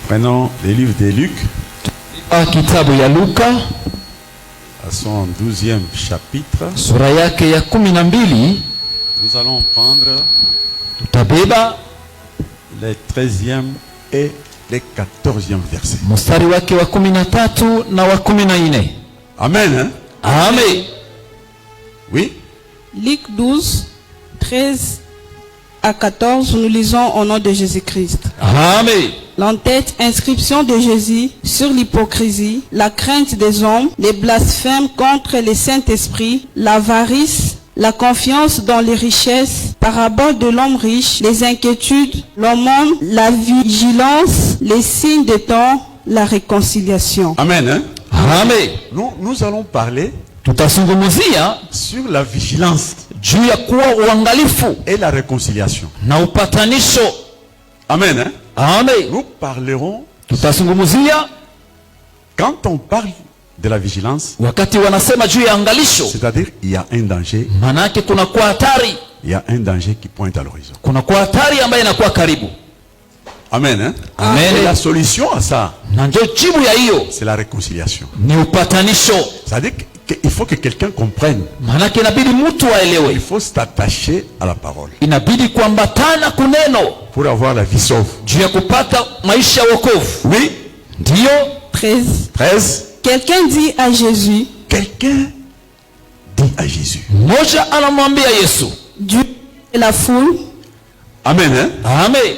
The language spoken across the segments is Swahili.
Prenons le livre de Luc, kitabu ya Luka à son 12e chapitre. sura yake ya 12. Nous allons prendre Tutabeba les 13e et les 14e versets. mstari wake wa 13 na wa 14. Amen. Hein? Amen. Oui. Luc 12, 13 à 14, nous lisons au nom de Jésus-Christ. Amen. L'entête, inscription de Jésus sur l'hypocrisie, la crainte des hommes, les blasphèmes contre le Saint-Esprit, l'avarice, la confiance dans les richesses, parabole de l'homme riche, les inquiétudes, l'aumône, la vigilance, les signes des temps, la réconciliation. Amen. Hein? Amen. Nous allons parler Tutazungumzia sur la vigilance juu ya kuwa uangalifu et la réconciliation. na upatanisho. Amen. Hein? Amen. Nous parlerons, Tutazungumzia quand on parle de la vigilance, wakati wanasema juu ya angalisho, c'est-à-dire il y a un danger, manake kunakuwa hatari, il y a un danger qui pointe à l'horizon. kunakuwa hatari ambayo inakuwa karibu. Amen. Hein? Amen. Et la solution à ça, Na ndio jibu ya hiyo c'est la réconciliation. ni upatanisho. C'est-à-dire qu'il faut que quelqu'un comprenne. Manake inabidi mtu Il aelewe, faut s'attacher à la parole inabidi kuambatana kuneno pour avoir la vie sauve. juu ya kupata maisha ya wokovu. Oui. Ndiyo 13. 13. Quelqu'un dit à Jésus, Quelqu'un dit à Jésus. mmoja anamwambia Yesu. Dieu et la foule, Amen. Hein? Amen.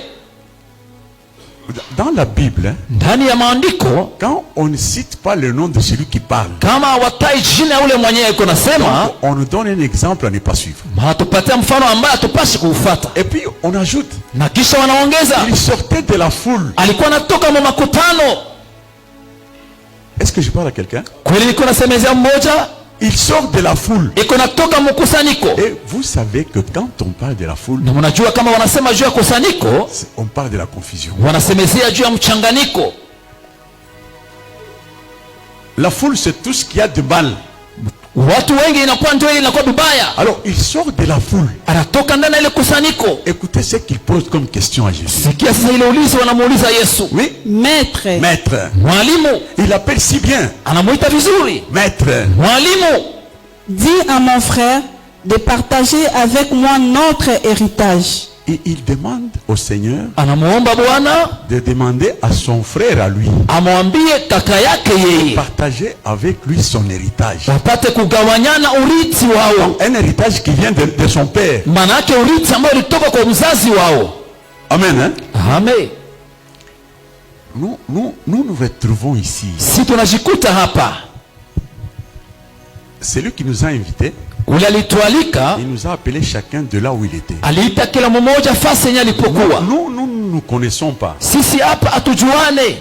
Dans la Bible, hein, Ndani ya maandiko quand on ne cite pas le nom de celui qui parle, kama hawatai jina ya ule mwenyewe iko nasema, donc on nous donne un exemple à ne pas suivre. hatupatia mfano ambaye hatupashi kuufuata, Et puis on ajoute, na kisha wanaongeza il sortait de la foule. alikuwa anatoka mu makutano. Est-ce que je parle à quelqu'un? Kweli niko nasemezea mmoja, Il sort de la foule. iko natoka mkusanyiko. Et vous savez que quand on parle de la foule, Na mnajua kama wanasema juu ya kusanyiko, on parle de la confusion. wanasemezea juu ya mchanganyiko. La foule, c'est tout ce qu'il y a de mal. Watu wengi inakuwa ndio ile inakuwa vibaya. Alors il sort de la foule. Anatoka ndani ya ile kusanyiko. Écoutez ce qu'il pose comme question à Jésus. Sikia sasa ile ulizo wanamuuliza Yesu. Oui. Maître, Maître. Mwalimu, Il appelle si bien. anamuita vizuri. Maître. Mwalimu, dis à mon frère de partager avec moi notre héritage. Et il demande au Seigneur anamuomba Bwana de demander à son frère, à lui, amwambie kaka yake yeye partager avec lui son héritage. wapate kugawanyana urithi wao. Un héritage qui vient de son père. Manake urithi ambao ulitoka kwa mzazi wao. Amen. Hein? Amen. Nous retrouvons ici Si tunajikuta hapa, celui qui nous a invités. ule alitualika, Il nous a appelés chacun de là où il était. aliita kila mmoja fasi yenye alipokuwa. Nous ne nous connaissons pas. Sisi hapa hatujuane.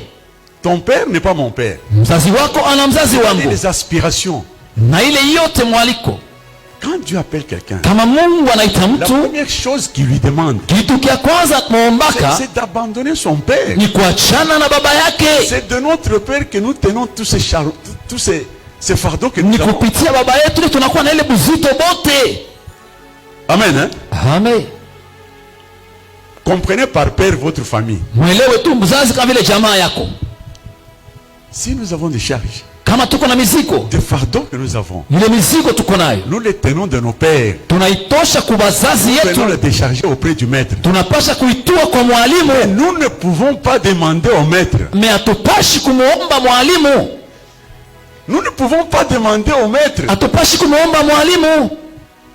Ton père n'est pas mon père. Mzazi wako ana mzazi Et wangu, les aspirations. na ile yote mwaliko. Quand Dieu appelle quelqu'un, Kama Mungu anaita la mtu, première chose qu'il lui demande, kitu kia kwanza muombaka c'est d'abandonner son père. ni kuachana na baba yake. C'est de notre père que nous tenons tous ces fardeaux que nous Ni avons. kupitia baba yetu ndio tunakuwa na ile buzito bote. Amen. Hein? Amen. Comprenez par père votre famille. Mwelewe tu mzazi kama vile jamaa yako. Si nous avons des charges, Kama tuko na mizigo, des fardeaux que nous avons, ile mizigo tuko nayo nous les tenons de nos pères. tunaitosha kwa wazazi Nous venons yetu, les décharger auprès du maître. tunapasha kuitua kwa mwalimu. Nous ne pouvons pas demander au maître. Me hatupashi kumuomba mwalimu, Nous ne pouvons pas demander au maître. hatupashi kumuomba mwalimu.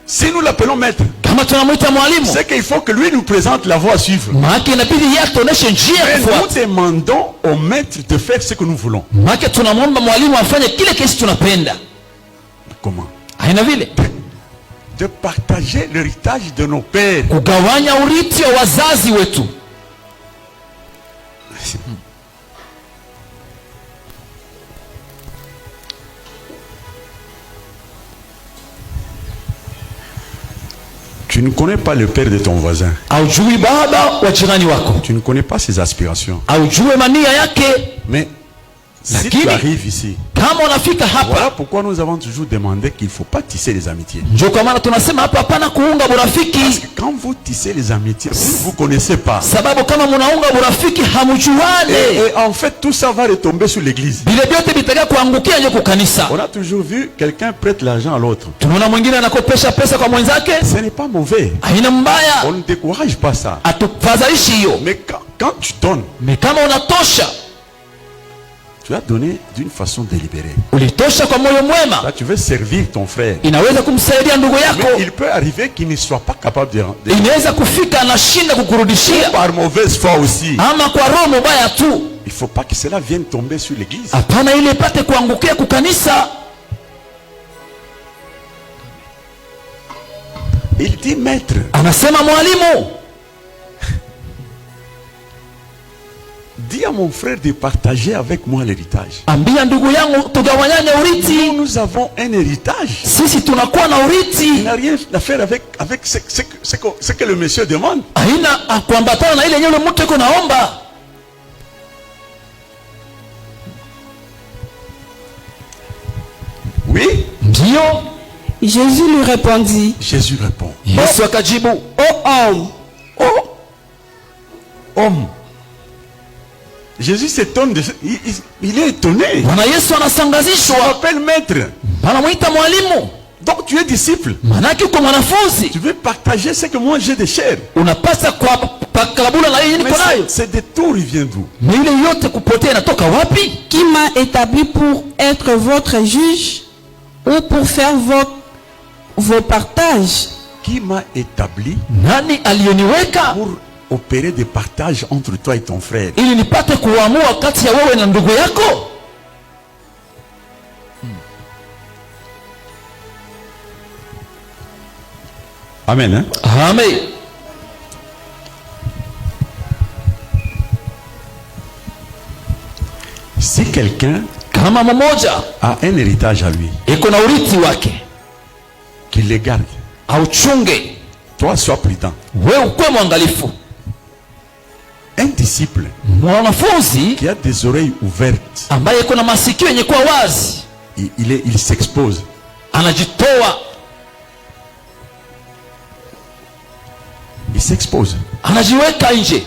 Si nous l'appelons maître, Kama tunamwita mwalimu, c'est qu'il faut que lui nous présente la voie à suivre. maana inabidi yeye atuoneshe njia ya Mais nous kufuata. demandons au maître de faire ce que nous voulons. Maana tunamwomba mwalimu afanye kile kile tunapenda. Comment? Haina vile De partager l'héritage de nos pères. kugawanya urithi wa wazazi wetu. Tu ne connais pas le père de ton voisin. Aujui baba wa jirani wako, Tu ne connais pas ses aspirations. aujue mania yake. Mais Si Lakini- tu arrives ici, Kama unafika voilà hapa, pourquoi nous avons toujours demandé qu'il ne faut pas tisser les amitiés. ndio kwa maana tunasema hapa hapana kuunga Parce burafiki, que quand vous tissez les amitiés, vous ne connaissez pas. sababu kama munaunga burafiki hamujuane, Et en fait, tout ça va retomber sur l'église. vile vyote vitakia kuangukia nje kukanisa. On a toujours vu quelqu'un prête l'argent à l'autre. Tunaona mwingine anakopesha pesa kwa mwenzake, Ce n'est pas mauvais. haina On mbaya, ne décourage pas ça. atufadhaishi hiyo. Mais quand tu donnes, Me kama unatosha, tu as donné d'une façon délibérée. ulitosha kwa moyo mwema, Là, tu veux servir ton frère. inaweza kumsaidia ndugu Mais yako, il peut arriver qu'il ne soit pas capable de inaweza kufika anashinda kukurudishia, par mauvaise foi aussi. ama kwa roho mubaya tu. Il ne faut pas que cela vienne tomber sur l'église. Hapana, ile ipate kuangukia kukanisa. Il dit, maître, Anasema mwalimu, dis à mon frère de partager avec moi l'héritage. ambia ndugu yangu tugawanyane urithi. Nous avons un héritage. Sisi tunakuwa na Il urithi, n'a rien à faire avec ce que le monsieur demande. haina kuambatana na ile yenyewe ule mtu iko naomba. Oui, Ndio Jésus lui répondit, Jésus répond. Yesu akajibu, ô homme, Homme. Jésus s'étonne il est étonné. Bwana Yesu On anasangazishwa, m'appelle maître. anamwita mwalimu, Donc tu es disciple. manake uko mwanafunzi, Tu veux partager ce que moi j'ai de chair. unapasa kwa pakabula na yeye Mais niko nayo. ces détours, ils viennent d'où? Na ile yote kupotea inatoka wapi? qui m'a établi pour être votre juge ou pour faire vos partages? Qui m'a établi Nani aliyoniweka pour opérer des partages entre toi et ton frère? ili nipate kuamua kati ya wewe na ndugu yako? Amen. Hein? Amen. Si quelqu'un Kama mmoja a un héritage à lui, iko na urithi wake, qu'il les garde. auchunge, Toi, sois prudent. wewe ukuwe mwangalifu. Un disciple Mwanafunzi qui a des oreilles ouvertes, ambaye iko na masikio yenye kuwa wazi, il s'expose. anajitoa, Il s'expose. anajiweka nje.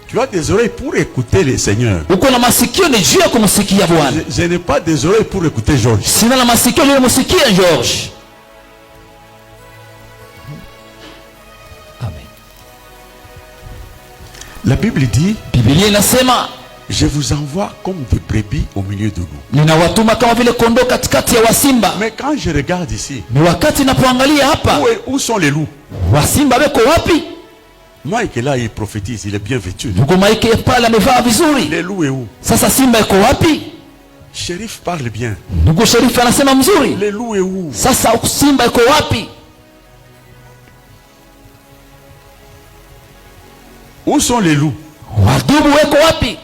Tu as des oreilles pour écouter le Seigneur. Uko na masikio ni juu ya kumsikia Bwana. Je n'ai pas des oreilles pour écouter Georges. Sina na masikio ili musikia George. Amen. La Bible dit, Biblia inasema, je vous envoie comme des brebis au milieu de loups. ninawatuma kama vile kondoo katikati ya wasimba. Mais quand je regarde ici, Ni wakati napoangalia hapa, où sont les loups? wasimba weko wapi? Mike est là, il prophétise, il est bien vêtu. Ndugu Mike pale amevaa vizuri. Les loups est où? Sasa simba iko wapi? Shérif parle bien. Ndugu Sherifu anasema mzuri. Les loups est où? Sasa simba iko wapi? Où sont les loups? Wadubu weko wapi?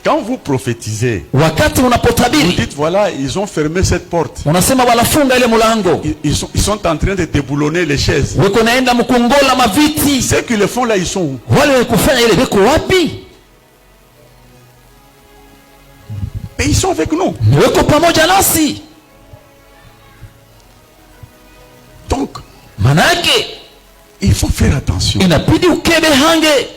Quand vous prophétisez, Wakati vous unapotabiri dites voilà, ils ont fermé cette porte. unasema wanafunga ile mlango, Ils sont en train de déboulonner les chaises. weko naenda mkungola maviti. Ceux qui le font là, ils sont où? Wale kufanya ile weko wapi? Mais ils sont avec nous. Ni weko pamoja nasi. Donc, Manake il faut faire attention. inabidi ukebe hange.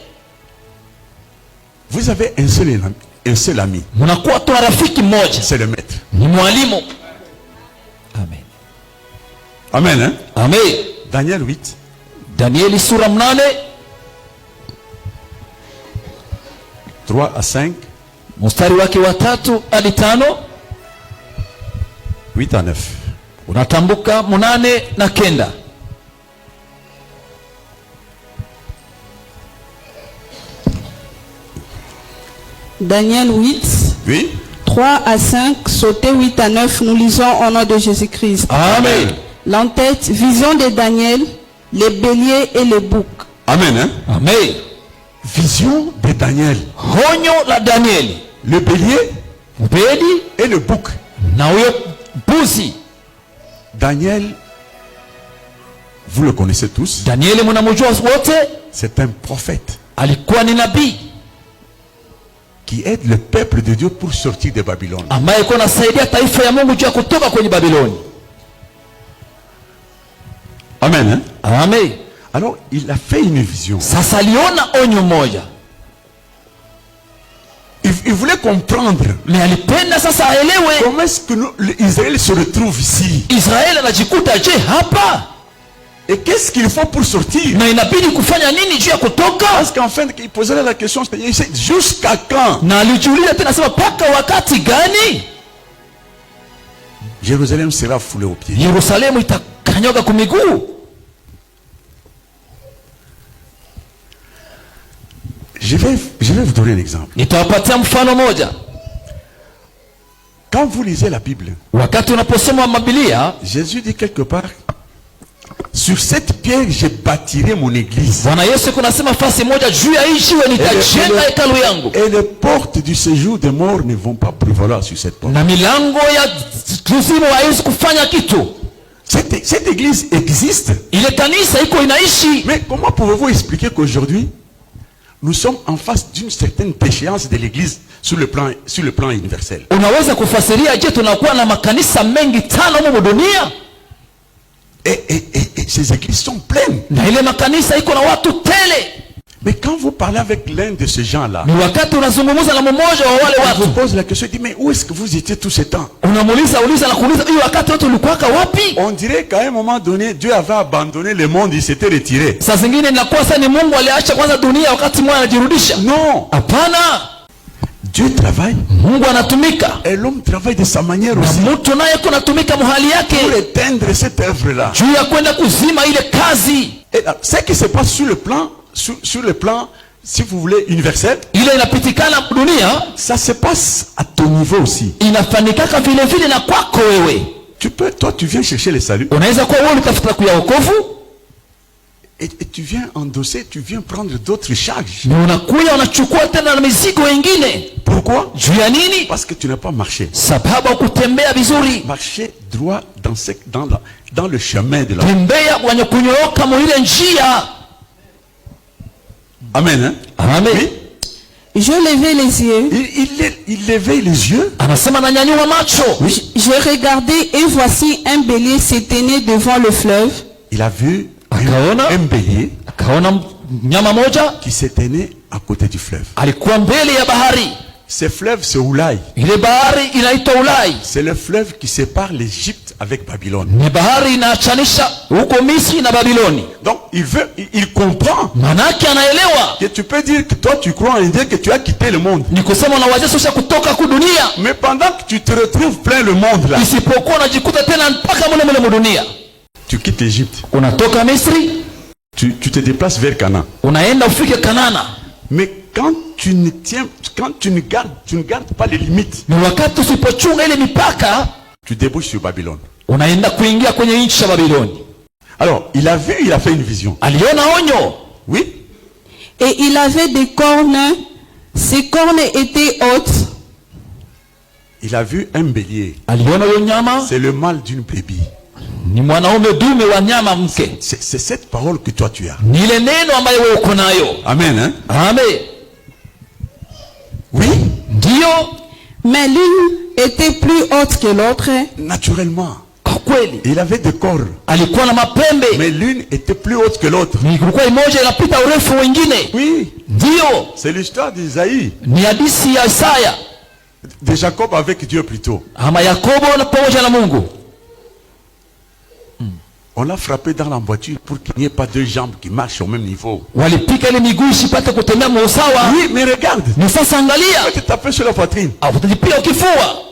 Vous avez un seul ami, Mnakuwa tu na rafiki mmoja, c'est le maître. ni mwalimu. Amen. Amen. Hein? Amen. Daniel 8, Danieli sura 8 3 à 5, mstari wake wa 3 hadi 5 8 à 9. unatambuka 8 na 9. Daniel 8, Oui? 3 à 5, sauté 8 à 9, nous lisons au nom de Jésus-Christ. Amen. L'entête, vision de Daniel, les béliers et les boucs. Amen. Hein? Amen. Vision de Daniel. Honyo la Danieli, Le bélier mbedi et le bouc. na huyo mbuzi. Daniel, vous le connaissez tous, Danieli mnamjua wote, c'est un prophète alikuwa ni nabii qui aide le peuple de Dieu pour sortir de Babylone. ambaye iko nasaidia taifa ya Mungu juu ya kutoka kwenye Babiloni. Amen. Hein? Amen. Alors, il a fait une vision. Sasa aliona onyo moja. Il voulait comprendre Mais alipenda sasa aelewe comment est-ce que Israël se retrouve ici. Israeli anajikuta je hapa? Et qu'est-ce qu'il faut pour sortir? Na inabidi kufanya nini juu ya kutoka? Parce qu'en fait, il posait la question, jusqu'à quand? Na alijiuliza tena sema paka wakati gani Jérusalem sera foulée aux pieds. Yerusalemu itakanyaga kwa miguu? Je vais vous donner un exemple. Nitawapatia mfano moja. Quand vous lisez la Bible, Wakati unaposoma Biblia, Jésus dit quelque part, sur cette pierre je bâtirai mon église. Bwana Yesu kunasema fasi moja juu ya hii jiwe nitajenga hekalu yangu. Et les portes du séjour des morts ne vont pas prévaloir sur cette porte. Na milango ya kuzimu haiwezi kufanya kitu. Cette église existe. Ile kanisa iko inaishi. Mais comment pouvez-vous expliquer qu'aujourd'hui nous sommes en face d'une certaine déchéance de l'église sur le plan universel? Unaweza kufasiria je tunakuwa na makanisa mengi tano mu dunia? Et ces églises sont pleines. Na ile makanisa iko na watu tele. Mais quand vous parlez avec l'un de ces gens-là, Ni wakati unazungumza na mmoja wa wale on vous watu, pose la question, il dit, mais où est-ce que vous étiez tout ce temps? unamuuliza na kuuliza hiyo wakati wote ulikuwa wapi? On dirait qu'à un moment donné, Dieu avait abandonné le monde, il s'était retiré. Saa zingine inakuwa sasa ni Mungu aliacha kwanza dunia wakati mwana anajirudisha. Non, Hapana. Dieu travaille Mungu anatumika. et l'homme travaille de sa manière Na aussi mtu naye kunatumika mahali yake pour éteindre cette œuvre-là. juu ya kwenda kuzima ile kazi. Et là, ce qui se passe sur le plan, si vous voulez, universel, Ile inapitikana dunia ça se passe à ton niveau aussi. inafanikaka vile vile na kwako wewe. Toi, tu viens chercher le salut Unaweza kuwa wewe utafuta kuya wokovu et tu viens endosser, tu viens prendre d'autres charges. na unakuya unachukua tena na mizigo wengine. Pourquoi? Juu ya nini? Parce que tu n'as pas marché. Sababu kutembea vizuri. Marcher droit dans le chemin de la... Tembea kwenye kunyooka mu ile njia. Amen. Hein? Amen. Oui. Je levai les yeux, Il levait les yeux. Anasema nanyanyua macho. j'ai regardé et voici un bélier s'éteignait devant le fleuve. Il a vu Akaona? un bélier Akaona mnyama moja qui s'éteignait à côté du fleuve. alikuwa mbele ya bahari. Ce fleuve, c'est Oulaï. Ile bahari inaitwa Ulai. C'est le fleuve qui sépare l'Égypte avec Babylone. Ni bahari inaachanisha huko Misri na Babiloni. Donc, il comprend Manake anaelewa. que tu peux dire que toi, tu crois en Dieu, que tu as quitté le monde. Ni kusema unaweza sasa kutoka kudunia. Mais pendant que tu te retrouves plein le monde là, Isipokuwa unajikuta tena mpaka mule dunia. tu quittes l'Égypte. Unatoka Misri, Tu te déplaces vers Canaan. unaenda ufike Kanana. Mais quand tu ne gardes pas les limites, Ni wakati usipochunga ile mipaka, tu débouches sur Babylone. unaenda kuingia kwenye nchi ya Babiloni. Alors, il a fait une vision. Aliona onyo. Oui. Et il avait des cornes, ses cornes étaient hautes. Il a vu un bélier. Aliona huyo nyama C'est le mâle d'une brebis. ni mwanaume dume wa nyama mke. C'est cette parole que toi tu as. Ni ile neno ambayo wewe uko nayo. Amen. Hein? Amen. Oui. Ndio. Mais l'une était plus haute que l'autre. Naturellement. Kwa kweli Il avait des corps. alikuwa na mapembe. Mais l'une était plus haute que l'autre. Ni kulikuwa imoja inapita urefu wengine. Oui. Ndio. C'est l'histoire d'Isaïe. Ni hadithi ya Isaya. De Jacob avec Dieu plutôt. Ama Yakobo na pamoja na Mungu. On l'a frappé dans la voiture pour qu'il n'y ait pas deux jambes qui marchent au même niveau. Walipika ile miguu isipate kutembea kwa usawa. Oui, mais regarde. Ni sasa angalia. Tu t'es tapé sur la poitrine. Utajipia ukifua.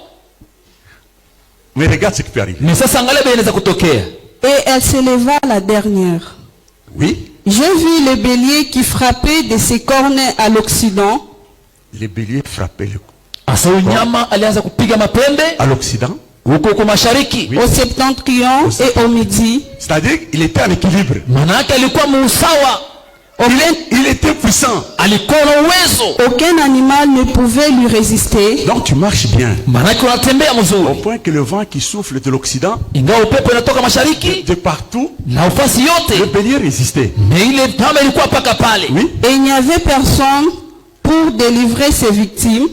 Mais regarde ce qui peut arriver. Ni sasa angalia bila inaweza kutokea. Et elle s'éleva la dernière. Oui. Je vis le bélier qui frappait de ses cornes à l'Occident. Les béliers frappaient Asa unyama alianza kupiga mapembe à l'Occident. huko mashariki. Au septentrion et au midi. C'est-à-dire qu'il était en équilibre. Manake alikuwa muusawa. Il était puissant. Alikuwa na uwezo. Aucun animal ne pouvait lui résister. Donc tu marches bien. Manake unatembea Au mzuri. point que le vent qui souffle de l'Occident, Ingawa upepo unatoka mashariki de partout, na ufasi le yote. bélier résistait. Na ile tama ilikuwa paka pale. Oui. Et il n'y avait personne pour délivrer ses victimes.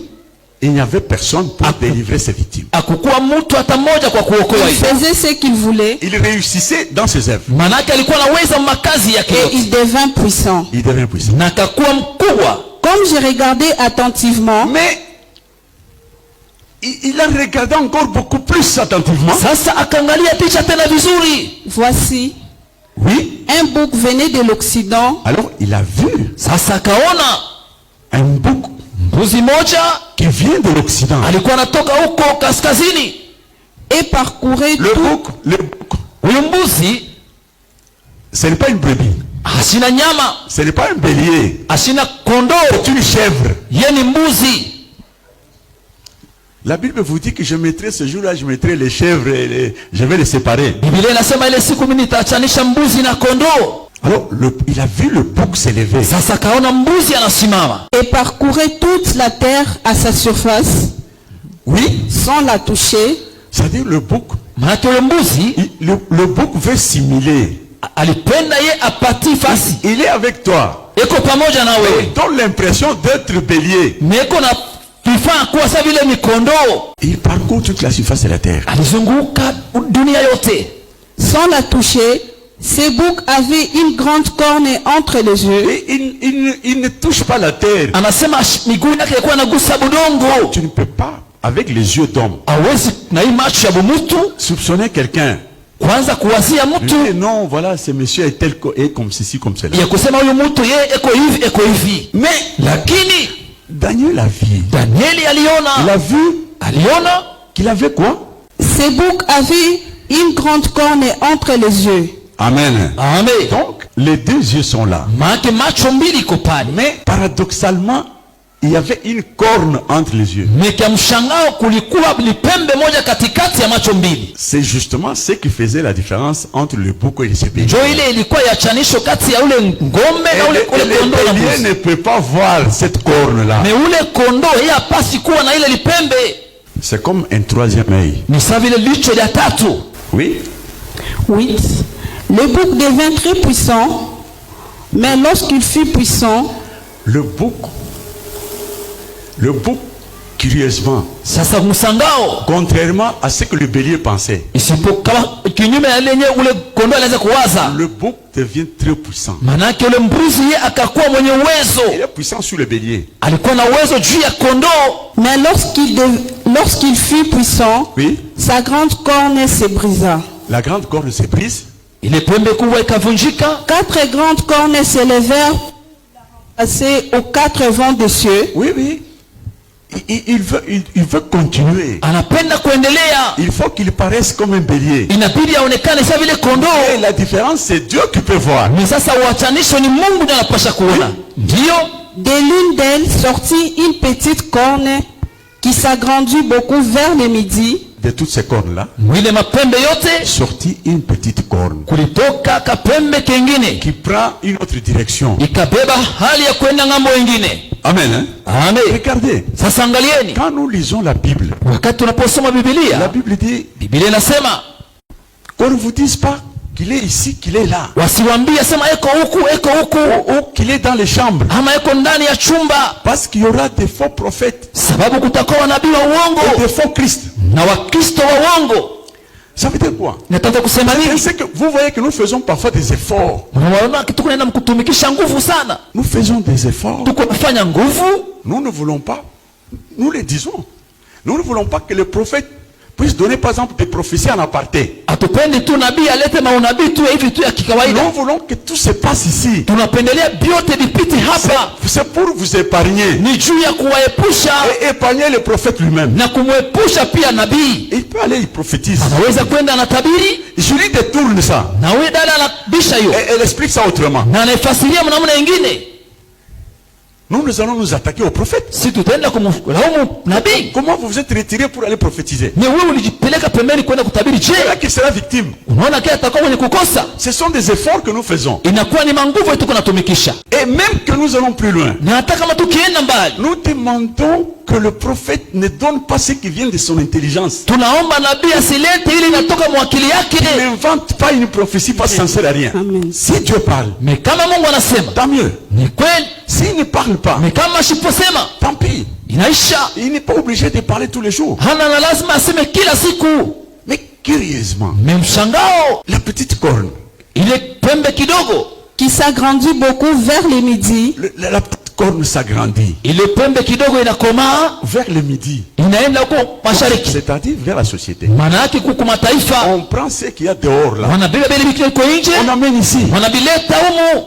Il n'y avait personne pour délivrer ses victimes. Hakukuwa mtu hata mmoja kwa kuokoa Il hivyo. faisait ce qu'il voulait Il réussissait dans ses œuvres. Manake alikuwa anaweza makazi yake et yote il devint puissant. Il devint puissant. na akakuwa mkubwa. Comme j'ai regardé attentivement, Mais il a regardé encore beaucoup plus attentivement. Sasa akaangalia picha tena vizuri. voici, Oui. un bouc venait de l'Occident Alors il a vu Sasa akaona un bouc mbuzi moja qui vient de l'Occident. alikuwa anatoka huko kaskazini. et parcourait Le tout. bouc, Huyu mbuzi ce n'est pas une brebis. hashina nyama, Ce n'est pas un bélier. hashina kondoo, C'est une chèvre. ye ni mbuzi. La Bible vous dit que je mettrai ce jour-là, je mettrai les chèvres et je vais les séparer. Biblia inasema ile siku mimi nitaachanisha mbuzi na kondoo. Alors il a vu le bouc s'élever. Sasa akaona mbuzi anasimama, Et parcourait toute la terre à sa surface Oui. sans la toucher. C'est-à-dire le bouc. maana yule mbuzi Le bouc veut simuler. alipenda ye apati fasi, Il est avec toi. eko pamoja na Il wewe, donne l'impression d'être bélier. meko na vifaa kuwa sa vile ni kondoo. Il parcourt toute la surface de la terre. Alizunguka dunia yote Sans la toucher, ce bouc avait une grande corne entre les yeux. Et il ne touche pas la terre. anasema miguu yake ilikuwa inagusa budongo. Tu ne peux pas, avec les yeux d'homme, Hawezi na hii macho ya bumutu soupçonner quelqu'un. kwanza kuwazia mtu Et non, voilà, ce monsieur est tel est comme ceci, comme cela. ya kusema huyu mtu yeye eko hivi. Mais Lakini Daniel a vu. Danieli Il aliona a vu aliona qu'il avait quoi? Ce bouc avait une grande corne entre les yeux. Amen. Amen. Donc, les deux yeux sont là. Maana macho mbili iko pale. Mais paradoxalement, il y avait une corne entre les yeux. Meka mshangao kulikuwa lipembe moja katikati ya macho mbili. C'est justement ce qui faisait la différence entre le bouc et le bélier. Ndio ile ilikuwa ya chanisho kati ya ule ngombe na ule Le kondoo na bélier mbuzi. ne peut pas voir cette corne-là. Mais ule kondoo yeye hapasi kuwa na ile lipembe. C'est comme un troisième œil. Ni sawa vile licho la tatu. Oui. 8. Le bouc devint très puissant, mais lorsqu'il fut puissant, Le bouc, curieusement, Sasa msangao contrairement à ce que le bélier pensait, isipokuwa kinyume na lenye ule kondoo anaweza kuwaza. le bouc devient très puissant. Manake ule mbuzi yeye akakuwa mwenye Il uwezo, est puissant sur le bélier. alikuwa na uwezo juu ya kondoo. mais lorsqu'il fut puissant, Oui. sa grande corne se brisa. La grande corne se brise. Ile pembe kubwa ikavunjika, 4 grandes cornes s'élevèrent passer aux 4 vents des cieux. Oui, oui. Il veut continuer. anapenda kuendelea, Il faut qu'il paraisse comme un bélier. inabidi aonekane sawa vile Et kondoo. la différence, c'est Dieu qui peut voir. Ni sasa uachanisho ni Mungu ndiye anapasha kuona. Ndio De l'une d'elles sortit une petite corne qui s'agrandit beaucoup vers le midi. De toutes ces cornes-là, mwile mapembe yote sortit une petite corne kulitoka kapembe kengine qui prend une autre direction. ikabeba hali ya kwenda ng'ambo wengine. Amen. Hein? Amen. Regardez, Sasa angalieni, quand nous lisons la Bible, wakati tunaposoma la Biblia, Bible dit Biblia inasema qu'on ne vous dise pas qu'il est ici, qu'il est là, wasiwambie sema eko huku ou qu'il est dans les chambres. ama eko ndani ya chumba, Parce qu'il y aura des faux prophètes sababu kutakuwa wanabii wa et uongo des faux Christ. na wakristo wa uongo. Ça veut dire quoi? Nataka kusema nini? C'est que vous voyez que nous faisons parfois des efforts. Mnaona kitu kunaenda mkutumikisha nguvu sana, Nous faisons des efforts. tuko nafanya nguvu. Nous ne voulons pas, nous le disons, nous ne voulons pas que le prophète puisse donner par exemple des prophéties en aparté. Hatupendi tu nabii alete maunabii tu hivi tu ya Nous kikawaida, voulons que tout se passe ici. tunapendelea vyote vipite hapa. C'est pour vous épargner Ni juu ya kuwaepusha et épargner le prophète lui-même. na kumwepusha pia nabii. Il peut aller, il prophétise. Anaweza kwenda na tabiri Julie détourne ça na huyu dada anabisha hiyo et elle explique ça autrement. na anaifasiria namna nyingine. Nous allons nous attaquer au prophète. Si tutaenda kumlaumu nabii, Comment vous vous êtes retiré pour aller prophétiser? ni wewe ulijipeleka pembeni kwenda kutabiri. Je, C'est là qu'il sera victime. unaona kile atakuwa mwenye kukosa? Ce sont des efforts que nous faisons. Inakuwa ni manguvu yetu kunatumikisha, Et même que nous allons plus loin, na hata kama tukienda mbali, nous demandons que que le prophète ne donne pas ce qui vient de son intelligence. Tunaomba nabii asilete ile inatoka mwakili yake. Il n'invente pas une prophétie pas sincère à rien. Amen. Si Dieu parle, Mais kama Mungu anasema tant mieux. ni kweli, S'il ne parle pas, mais kama asiposema tant pis. inaisha. Il n'est pas obligé de parler tous les jours. Hana na lazima aseme kila siku. Mais curieusement, Mais mshangao, la petite corne, ile pembe kidogo, qui s'agrandit beaucoup vers le midi, la petite corne s'agrandit ile pembe kidogo inakomaa vers le midi, inaenda huko mashariki, c'est-à-dire vers la société. maana yake kuku mataifa On prend ce qu'il y a dehors là, wanabeba vile vitu viko nje, on amène ici. wanavileta humu.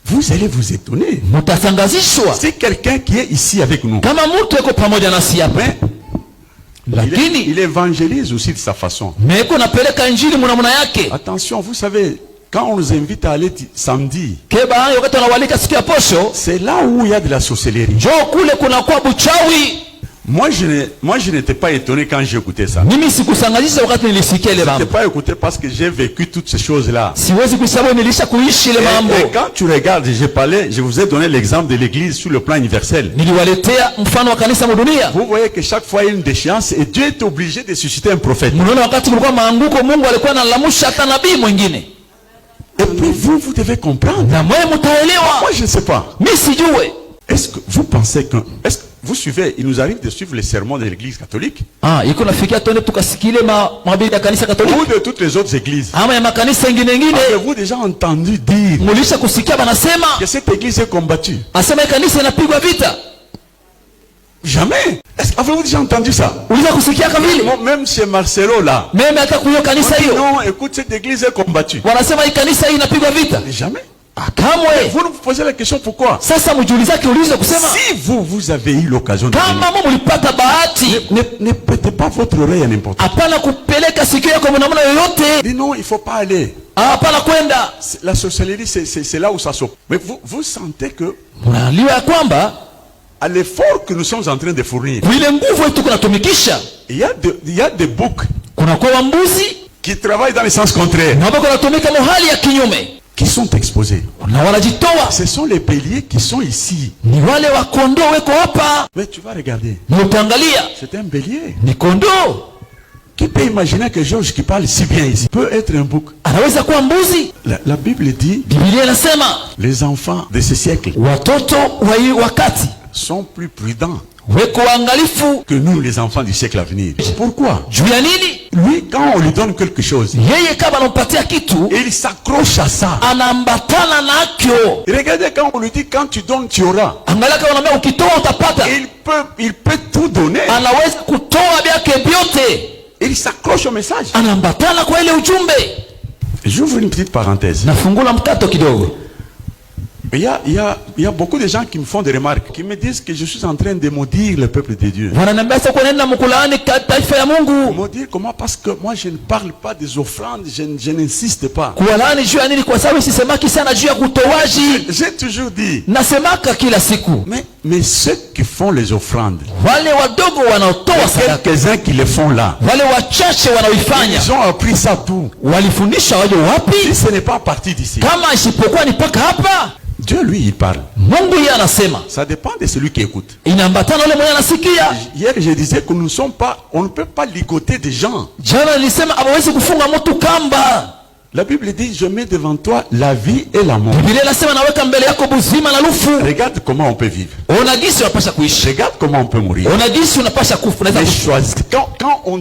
Vous allez vous étonner. Mtasangazishwa C'est quelqu'un qui est ici avec nous. kama mtu yuko pamoja nasi hapa, Mais lakini il évangélise aussi de sa façon. meko napeleka injili muna yake. Attention, vous savez, quand on nous invite à aller samedi, Keba wakati wanawalika siku ya posho, c'est là où il y a de la sorcellerie. njoo kule kuna kwa buchawi. Moi, je n'étais pas étonné quand j'ai écouté ça. Mimi sikusangazisha wakati nilisikia ile Je n'étais mambo, pas écouté parce que j'ai vécu toutes ces choses-là. siwezi kusema nilisha kuishi ile mambo. Et quand tu regardes, je vous ai donné l'exemple de l'église sur le plan universel. Niliwaletea mfano wa kanisa mudunia. Vous voyez que chaque fois il y a une déchéance et Dieu est obligé de susciter un prophète. Mnaona wakati kulikuwa maanguko, Mungu alikuwa analamusha hata nabii mwingine. Et puis vous devez comprendre. Na mwe mtaelewa. Moi, je ne sais pas. Mimi sijue. Est-ce que vous pensez que... Est-ce que vous suivez, il nous arrive de suivre les sermons de l'église catholique Iko nafikia tuende tukasikile mahubiri ya kanisa Katoliki ou de toutes les autres églises? ama ya makanisa ingine. Avez-vous déjà entendu dire Mulisha kusikia banasema que cette église est combattue? asema kanisa inapigwa vita? Jamais. Avez-vous déjà entendu ça? Uliza kusikia kama vile? Même chez Marcelo là. Meme hata kuyo kanisa On dit, hiyo non, écoute, cette église est combattue. wanasema hii kanisa hii inapigwa vita. Jamais. Kamwe. Vous nous posez la question pourquoi? Sasa mjiulizake ulizo kusema Si vous avez eu l'occasion de kama venir, mulipata bahati, ne prêtez pas votre oreille à n'importe qui. hapana kupeleka sikio yako namna yoyote. Dis non, il ne faut pas aller. Hapana kwenda. La sorcellerie, c'est là où ça s'opère. Mais vous sentez que Mnaelewa ya kwamba à l'effort que nous sommes en train de fournir, ile nguvu yetu kunatumikisha, il y a des boucs kuna kwa wambuzi qui travaillent dans le sens contraire, na ambao kunatumika mahali ya kinyume qui sont exposés. na wanajitoa. Ce sont les béliers qui sont ici. Ni wale wa kondoo weko hapa, Mais tu vas regarder, ni utaangalia c'est un bélier. ni kondoo. Qui peut imaginer que Georges qui parle si bien ici peut être un bouc? Anaweza kuwa mbuzi. La Bible dit, Biblia inasema les enfants de ce siècle watoto wa hii wakati sont plus prudents weko waangalifu. que nous, les enfants du siècle à venir. Pourquoi? Juu ya nini? Lui, quand on lui donne quelque chose, Yeye kama anampatia kitu il s'accroche à ça. anaambatana nakyo. Regardez quand on lui dit, quand tu donnes, tu auras. Angalia kama unaambia ukitoa utapata, Il peut tout donner. anaweza kutoa vyake vyote, Il s'accroche au message. anaambatana kwa ile ujumbe. J'ouvre une petite parenthèse. Nafungula mkato kidogo. Il y a beaucoup de gens qui me font des remarques, qui me disent que je suis en train de maudire le peuple de Dieu. Wananiambia sasa kunaenda mkulaani taifa ya Mungu. Maudire comment? Parce que moi je ne parle pas des offrandes, je n'insiste pas. Kuwalaani juu ya nini? Kwa sababu sisemaki sana juu ya kutoaji. J'ai toujours dit, Nasemaka kila siku mais ceux qui font les offrandes, wale wadogo wanaotoa sadaka, quelques-uns qui le font là, wale wachache wanaoifanya ils ont appris ça tout. walifundisha waje Si wapi? ce n'est pas parti d'ici, Kama isipokuwa ni paka hapa. Dieu lui il parle. Mungu yeye anasema, Ça dépend de celui qui écoute. inaambatana yule mwenye anasikia. Hier je disais que nous ne sommes pas, on ne peut pas ligoter des gens. Jana nilisema hawezi kufunga mtu kamba. La Bible dit, je mets devant toi la vie et la mort. Biblia inasema naweka mbele yako buzima na lufu. Regarde comment on peut vivre. Ona gisi unapasha kuishi. Regarde comment on peut mourir. Ona gisi unapasha kufa. Unaweza Mais kufa. choisis. Quand on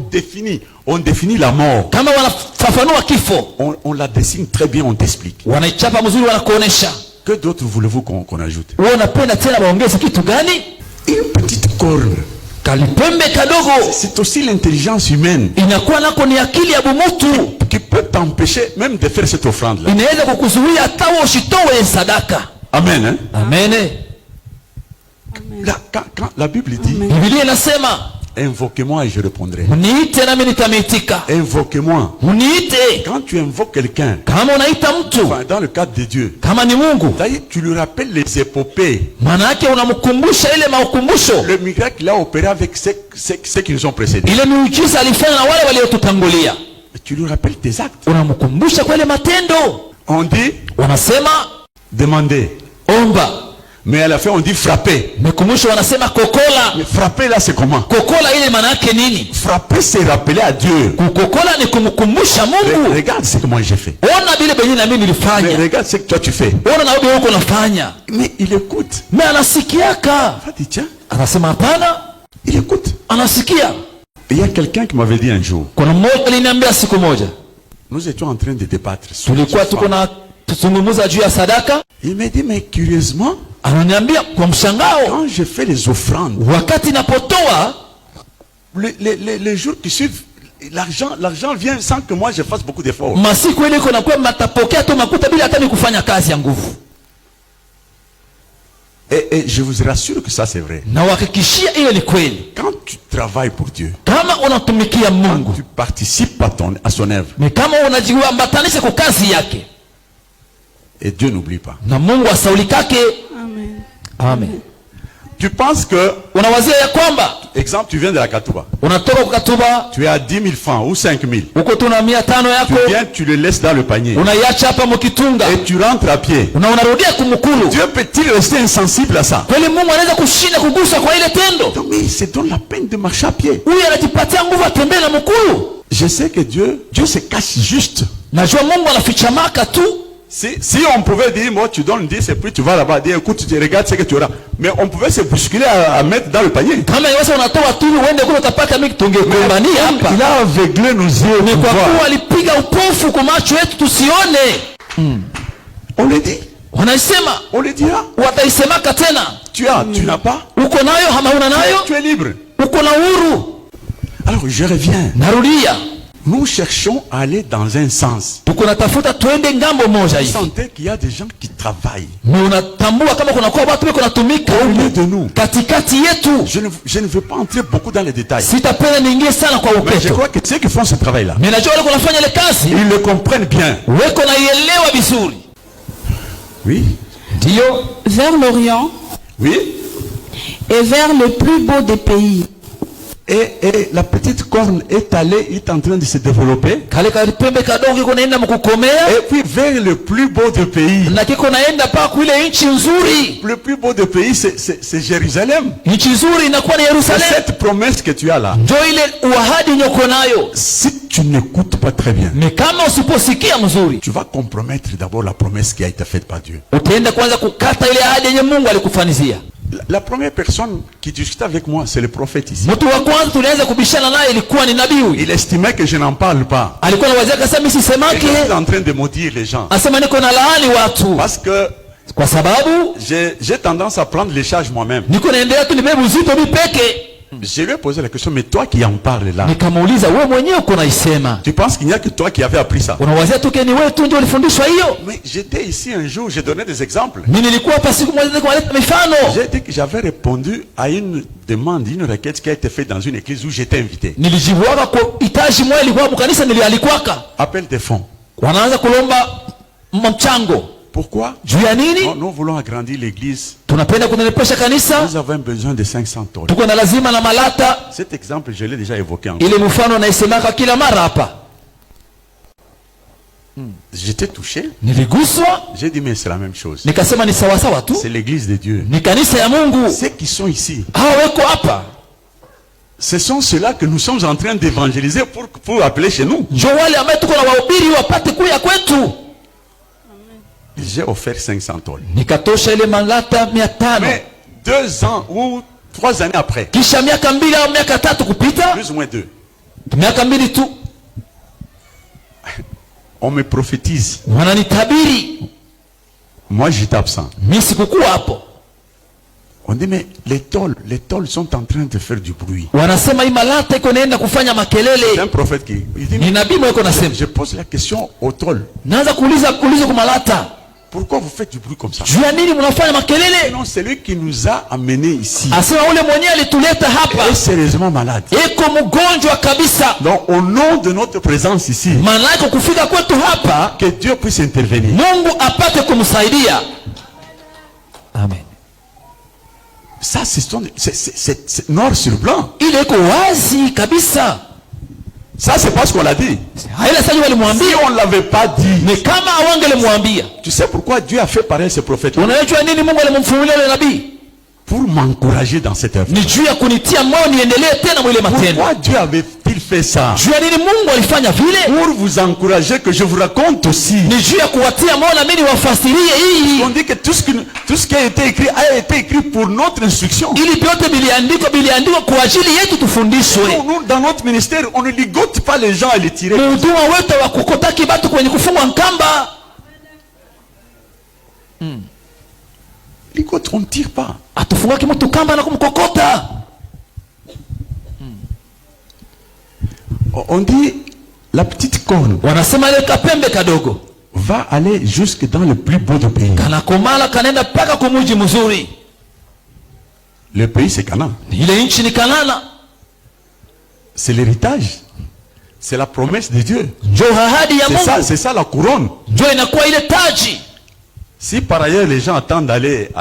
définit la mort, Kama wanafafanua kifo, on la dessine très bien, on t'explique. wanaichapa mzuri, wanakuonesha. Que d'autres voulez-vous qu'on ajoute? Wewe unapenda tena waongeze kitu gani? Une petite corne. Kalipembe kadogo C'est aussi l'intelligence humaine inakuwa nako ni akili ya bumutu, qui peut t'empêcher même de faire cette offrande-là. inaweza kukuzuia hata usitoe sadaka. Amen. Hein? Amen. Là, quand la Bible dit, Biblia inasema invoquez-moi et je répondrai. mniite nami nitamiitika. Invoquez-moi. Mniite. Quand tu invoques quelqu'un, Kama unaita mtu, enfin, dans le cadre de Dieu, kama ni Mungu, d'ailleurs, tu lui rappelles les épopées, maana yake unamkumbusha ile maukumbusho, le miracle qu'il a opéré avec ceux qui nous ont précédés. ile miujiza alifanya na wale waliotutangulia. Tu lui rappelles tes actes. Unamkumbusha kwa ile matendo. On dit, Wanasema demandez, omba, Mais à la fin, on dit frapper. Mekumusho wanasema kokola. Mais frapper là, c'est comment? Kokola ile maana yake nini? Frapper, c'est rappeler à Dieu. Kukokola ni kumkumbusha Mungu. Regarde ce que moi j'ai fait. Ona vile benye na mimi Mais nilifanya. regarde ce que toi tu fais. Ona na wewe uko unafanya. Mais il écoute. Mais anasikiaka. Il dit tiens, Anasema hapana. il écoute. Anasikia. Il y a quelqu'un qui m'avait dit un jour, Kuna mmoja aliniambia siku moja. nous étions en train de débattre sur Tulikuwa cette tuko femme. na tuzungumza juu ya sadaka. Il m'a dit, mais curieusement, Ananiambia kwa mshangao, quand je fais les offrandes, wakati napotoa les jours qui suivent, l'argent vient sans que moi je fasse beaucoup d'efforts. masiku ile iko na kwa matapokea tu makuta bila hata ni kufanya kazi ya nguvu. Et je vous rassure que ça c'est vrai. Na uhakikishia ile ni kweli. Quand tu travailles pour Dieu, Kama unatumikia quand Mungu, tu participes à son œuvre, ni kama unajiambatanisha kwa kazi yake. et Dieu n'oublie pas. Na Mungu asaulikake. Amen. Amen. Tu penses que, Unawazia ya kwamba exemple, tu viens de la Katouba, unatoka kwa Katuba, tu es à 10 000 francs ou 5 000, uko tuna 500 yako, tu viens, tu le laisses dans le panier, unaiacha hapa mkitunga, et tu rentres à pied. unarudia kumkulu. Dieu peut-il rester insensible à ça? Kweli Mungu anaweza kushinda kugusa kwa ile tendo? Donc, mais il se donne la peine de marcher à pied. Huyu anajipatia nguvu atembee na mkulu. Je sais que Dieu se cache juste. Najua Mungu anafichamaka tu. Si on pouvait dire, moi tu donnes 10 et puis tu vas là-bas, dire écoute, tu regardes ce que tu auras. Mais on pouvait se bousculer à mettre dans le panier. Kama yeye unatoa tu uende kule utapata mimi tungekombania hapa. Il a aveuglé nos yeux Ni pour kwa voir. kuwa alipiga upofu kwa macho yetu tusione. On le dit. Wanasema On le dira. wataisemaka tena. Tu n'as pas. Uko nayo ama una nayo? Tu es libre. Uko na huru. Alors je reviens. Narudia. Nous cherchons à aller dans un sens. Tuko natafuta tuende ngambo moja Vous hivi. sentez qu'il y a des gens qui travaillent. Na unatambua kama kuna kwa watu wako natumika Au milieu de nous. katikati yetu. Je ne veux pas entrer beaucoup dans les détails. Sitapenda niingie sana kwa Mais je upeto. crois que ceux qui font ce travail-là, Mimi najua wale kunafanya ile kazi, ils le comprennent bien. weko naielewa vizuri. Oui. Ndio. Vers l'Orient Oui. et vers le plus beau des pays. Et la petite corne est allée, est en train de se développer. Kale kalipembe kadogo kiko naenda mkukomea. Et puis vers le plus beau des pays. Na kiko naenda pa kuile nchi nzuri. Le plus beau des pays, c'est Jérusalem. Nchi nzuri inakuwa ni C'est Yerusalemu. cette promesse que tu as là. Ndio ile uahadi nyoko nayo. Si tu n'écoutes pas très bien, Ni kama usiposikia mzuri, tu vas compromettre d'abord la promesse qui a été faite par Dieu. utaenda kwanza kukata ile ahadi yenye Mungu alikufanizia. La première personne qui discutait avec moi, c'est le prophète ici. Mtu wa kwanza tulianza kubishana naye ilikuwa ni nabii huyu. Il estimait que je n'en parle pas. Alikuwa anawazia kasa mimi Et sisemake. il est en train de maudire les gens. Asema niko na laani watu. Parce que Kwa sababu j'ai tendance à prendre les charges moi-même. niko naendelea tu nibebe uzito mimi peke. Je lui ai posé la question, mais toi qui en parles là, Nikamuuliza wewe mwenyewe uko naisema. tu penses qu'il n'y a que toi qui avais appris ça? Unawazia tu ni wewe tu ndio ulifundishwa hiyo? Mais j'étais ici un jour, j'ai donné des exemples. Mimi nilikuwa hapa siku moja kuleta mifano. J'ai dit que j'avais répondu à une demande, une requête qui a été faite dans une église où j'étais invité. Nilijibuaka kwa hitaji moja ilikuwa mkanisa nilialikwaka. Appel des fonds. Wanaanza kulomba mchango. Pourquoi? Juu ya nini? Nous voulons agrandir l'église. Tunapenda kunenepesha kanisa. Nous avons besoin de 500 tonnes. Tuko na lazima na malata. Cet exemple, je l'ai déjà évoqué encore. Ile mfano naisemaka kila mara hapa. J'étais touché. Niliguswa, J'ai dit, mais c'est la même chose. nikasema ni sawa sawa tu. C'est l'église de Dieu. Ni kanisa ya Mungu. Ceux qui sont ici, Hao weko hapa. ce sont ceux-là que nous sommes en train d'évangéliser pour appeler chez nous. Ndio wale ambao tuko na wahubiri wapate kuya kwetu. J'ai offert 500 tonnes. Nikatosha ile malata 500. Mais 2 ans ou 3 années après, Kisha miaka 2 au miaka 3 kupita, plus ou moins 2, miaka 2 tu, on me prophétise. wananitabiri. Moi, j'étais absent. Mimi sikukuwa hapo. On dit, mais les tôles sont en train de faire du bruit. Wanasema hii malata iko naenda kufanya C'est makelele. un prophète qui il dit, Ni nabii mweko nasema. je pose la question aux tôles. Naanza kuuliza kwa malata. Pourquoi vous faites du bruit comme ça? Juu ya nini mnafanya makelele? Non, c'est lui qui nous a amenés ici. Asema ule mwenyewe alituleta hapa. Il est sérieusement malade. Eko mgonjwa kabisa. Donc, au nom de notre présence ici, Maana yake kufika kwetu hapa, que Dieu puisse intervenir. Mungu apate kumsaidia. Amen. Ça, c'est noir sur blanc. Ile iko wazi kabisa. Ça, c'est parce qu'on l'a dit. Haile sasa Si walimwambia, on ne l'avait pas dit, ni kama hawangelimwambia. tu sais pourquoi Dieu a fait pareil à ce prophète? Unajua nini Mungu alimfunulia yule nabii? Pour m'encourager dans cette œuvre. Ni juu ya kunitia moyo niendelee tena mwile matendo. Pourquoi Dieu avait-il fait ça? Juu ya nini Mungu alifanya vile? Pour vous encourager que je vous raconte aussi. Ni juu ya kuwatia moyo na mimi niwafasirie hii. On dit que tout ce qui a été écrit pour notre instruction. Ili vyote biliandikwa kwa ajili yetu tufundishwe. Nous, dans notre ministère, on ne ligote pas les gens à les tirer. Huduma wetu wa kukotaki batu kwenye kufungwa nkamba. Ligote, on ne tire pas. Atufungaki mtu kamba na kumkokota. On dit la petite corne Wanasema ile kapembe kadogo va aller jusque dans le plus beau des pays. kana komala kanaenda paka kumuji mzuri. Le pays, c'est Canaan. Ile nchi ni Kanana. C'est l'héritage. C'est la promesse de Dieu. Ndio ahadi ya Mungu. C'est ça la couronne. Ndio inakuwa ile taji. Si par ailleurs les gens attendent d'aller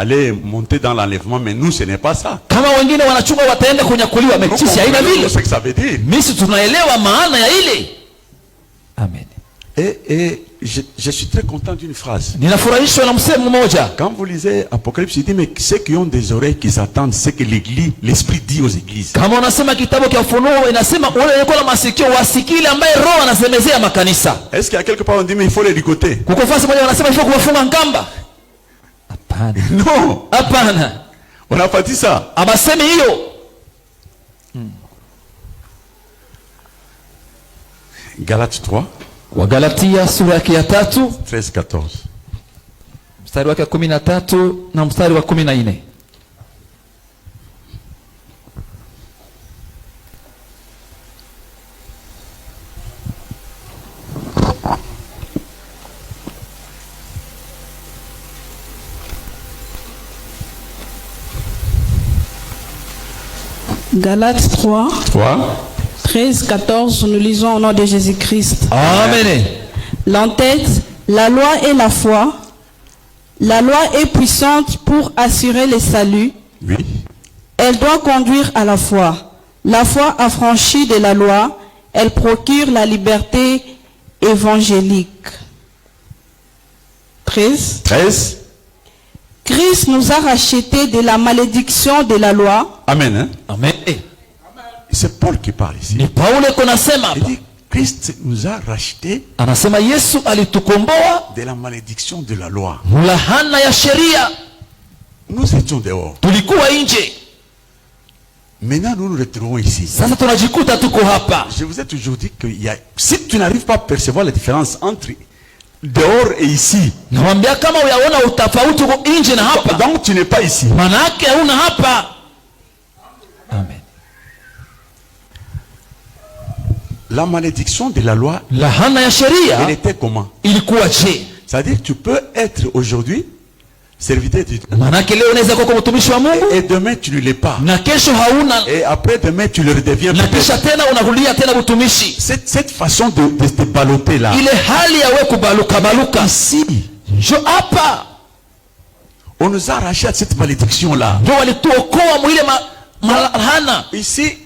monter dans l'enlèvement, mais nous, ce n'est pas ça. Kama wengine wanachunga wataenda kunyakuliwa, Nous sisi haina comprenons vile. ce que ça veut dire. Mimi tunaelewa maana ya ile. Amen. Et je suis très content d'une phrase. Ninafurahishwa na msemo mmoja. Quand vous lisez Apocalypse, il dit, mais ceux qui ont des oreilles qui s'attendent, c'est que l'église, l'esprit dit aux églises. Kama unasema kitabu cha Ufunuo inasema wale walikuwa na masikio wasikile ambaye Roho anasemezea makanisa. Est-ce qu'il y a quelque part on dit, mais il faut les ligoter? Kuko fasi moja wanasema ifo kuwafunga ngamba? Hapana. Non. Hapana. On n'a pas dit ça. Abasemi hiyo. Galates 3, Wagalatia sura yake ya 3 13-14. mstari wake 13 na mstari wa 14. Galates 3, 3. 13, 14, nous lisons au nom de Jésus-Christ. Amen. L'entête, la loi et la foi. La loi est puissante pour assurer le salut. Oui. Elle doit conduire à la foi. La foi affranchie de la loi, elle procure la liberté évangélique. 13. 13. Christ nous a rachetés de la malédiction de la loi. Amen. Hein? Amen. C'est Paul qui parle ici. Ni Paulo konasema Il hapa. dit, Christ nous a rachetés Anasema Yesu alitukomboa de la malédiction de la loi. mulahana ya sheria. Nous étions dehors. Tulikuwa nje. Maintenant, nous nous retrouvons ici. Sasa tunajikuta tuko hapa. Je vous ai toujours dit que si tu n'arrives pas à percevoir la différence entre dehors et ici, Nawaambia kama uyaona utafauti uko nje na hapa, donc tu n'es pas ici. maana yake hauna hapa. Amen. La malédiction de la loi, Lahana ya elle sheria était comment? ilikuwa je? C'est-à-dire que tu peux être aujourd'hui serviteur de Dieu. Maana yake leo unaweza kuwa mtumishi wa Mungu Et demain tu ne l'es pas. na kesho hauna, Et après demain tu le redeviens na kisha peut-être. tena unarudia tena utumishi. Cette façon de te balloter là. Ile hali ya wewe kubaluka baluka Ici, njo hapa on nous a arraché à cette malédiction là. ndio walituokoa mwile malahana Ici,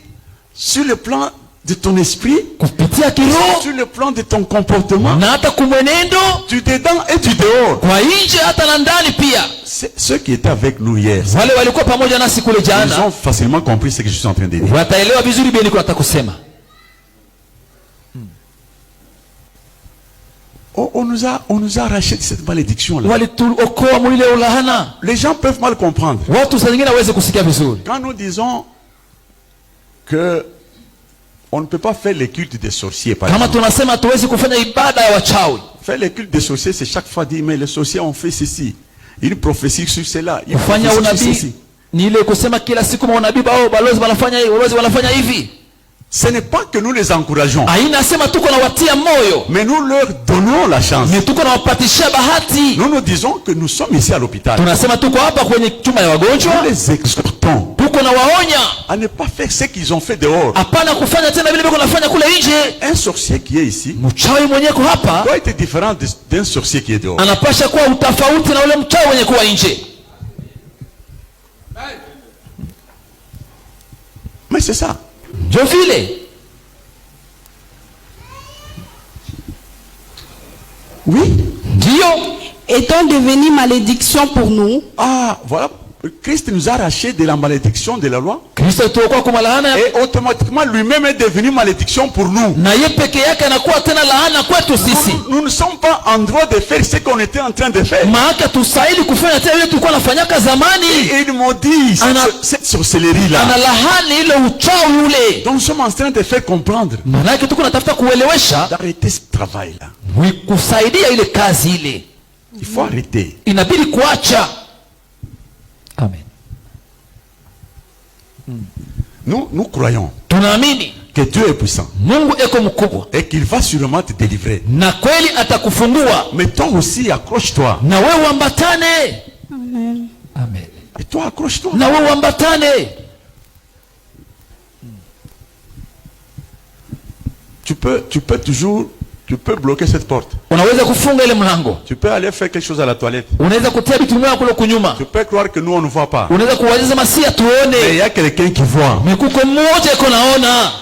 sur le plan de ton esprit, kupitia kiroho sur le plan de ton comportement, na hata kumwenendo du dedans et du dehors. kwa nje hata na ndani pia. Ceux qui étaient avec nous hier, Wale walikuwa pamoja nasi kule ils jana ont facilement compris ce que je suis en train de dire. wataelewa vizuri bien niko nataka kusema. On nous a arraché de cette malédiction là. Walituokoa mwile ulahana. Les gens peuvent mal comprendre. Watu saa nyingine waweze kusikia vizuri. Quand nous disons que on ne peut pas faire les cultes des sorciers, par Kama exemple. tunasema hatuwezi kufanya ibada ya wachawi. Faire les cultes des sorciers, c'est chaque fois dire, mais les sorciers ont fait ceci. Une prophétie sur cela. Une Kufanya prophétie sur unabii ceci. ni ile kusema kila siku maunabii bao balozi wanafanya hivi, balozi wanafanya hivi. Ce n'est pas que nous les encourageons, Haina sema tuko na watia moyo, mais nous leur donnons la chance. ni tuko na wapatishia bahati. Nous nous disons que nous sommes ici à l'hôpital. Tunasema tuko hapa kwenye chumba ya wagonjwa, Nous les exhortons tuko na waonya à ne pas faire ce qu'ils ont fait dehors. hapana kufanya tena vile biko nafanya kule nje. Un sorcier qui est ici Mchawi mwenyewe kwa hapa doit être différent d'un sorcier qui est dehors. anapasha kuwa utafauti na ule mchawi mwenye kuwa nje. Mais c'est ça. Ndio vile Oui. Ndiyo, étant devenu malédiction pour nous, Ah, voilà. Christ nous a arrachés de la malédiction de la loi. Kristo alituokoa kwa laana Et automatiquement, lui-même est devenu malédiction pour nous. na yeye peke yake anakuwa tena laana kwetu sisi. Nous ne sommes pas en droit de faire ce qu'on était en train de faire. Maana tusaidi kufanya tena ile tulikuwa nafanyaka zamani. Et ils m'ont dit, cette sorcellerie-là. Analahani ile uchawi ule. Donc nous sommes en train de faire comprendre. Maana yake tuko natafuta kuelewesha D'arrêter ce travail-là. kusaidia ile kazi ile. Il faut arrêter. Inabidi kuacha. Amen. Nous croyons Tunaamini que Dieu est puissant. Mungu eko mkubwa. Et qu'il va sûrement te délivrer. Na kweli atakufungua. Mais toi aussi, accroche-toi. Na wewe uambatane. Amen. Amen. Et toi, accroche-toi. Na wewe uambatane. Tu peux bloquer cette porte. Unaweza kufunga ile mlango. Tu peux aller faire quelque chose à la toilette. Unaweza kutia vitu vyako kule kunyuma. Tu peux croire que nous, on ne voit pas. Unaweza kuwaza masia Mais il tuone. y a quelqu'un qui voit. Mikuko mmoja iko naona.